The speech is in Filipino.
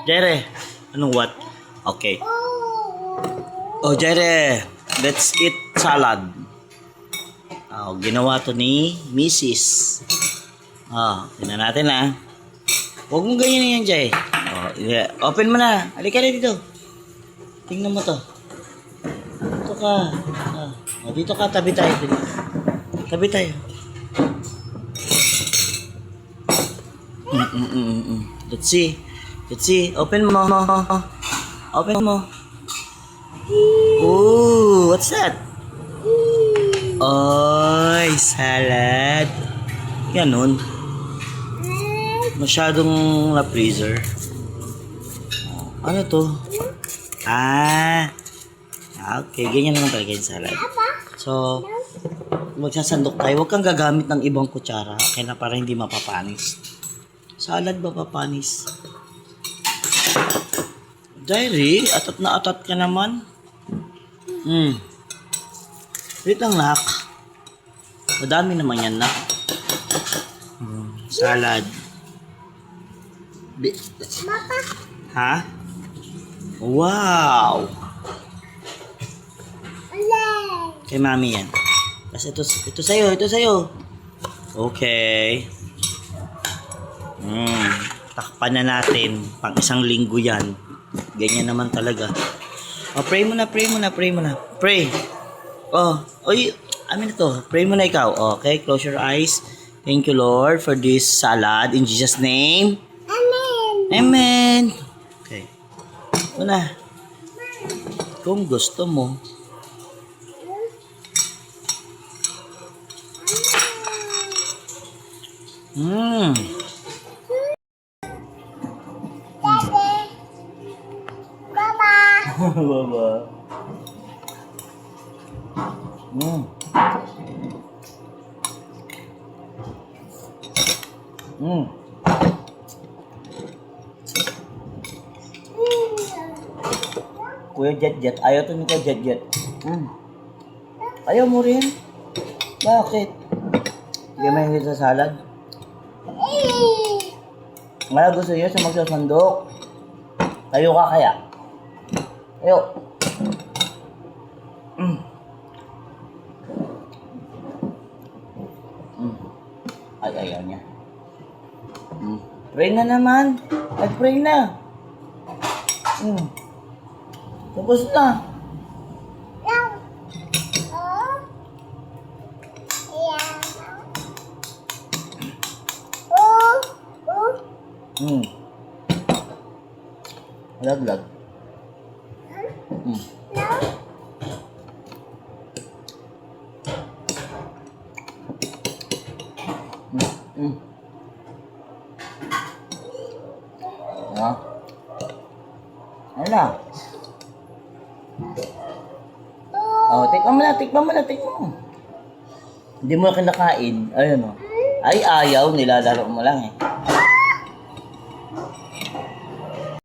Jere, anong what? Okay. Oh, Jere, let's eat salad. Oh, ginawa to ni Mrs. Tingnan natin Huwag mong ganyan yan, Jay. Yeah. Open mo na. Halika na dito. Tingnan mo to. Dito ka. Dito ka, tabi tayo. Tabi tayo. Let's see. Let's see. Open mo. Open mo. Ooh, what's that? Oy, salad. Ganun. Masyadong na-freezer. Ano to? Okay. Ganyan naman talaga yung salad. So, magsasandok tayo. Huwag kang gagamit ng ibang kutsara. Kaya na para hindi mapapanis. Salad ba papanis? Diary, atat na atat ka naman. Wait lang, nak. Madami naman yan, nak. Salad. Papa. Ha? Wow! Kay mami yan. Kasi ito sa'yo, ito sa'yo. Okay. Takpan na natin. Pang isang linggo yan. Ganyan naman talaga. Pray mo na. Pray. Amin na to. Pray mo na ikaw. Okay, close your eyes. Thank you, Lord, for this salad. In Jesus' name. Amen. Okay. Ito na. Kung gusto mo. Baba. Kuya Jet. Ayaw to ni Kuya Jet. Ayaw mo rin? Bakit? Hindi may hindi sa salad? Kaya gusto niyo sa magsasandok? Tayo ka kaya? Tayo. Ay, ayaw niya. Pray na naman. Nag-pray na. Tapos na. Laglag. Ano na? Tikman mo. Hindi mo na kinakain. Ayun Ay, ayaw. Nilalaro mo lang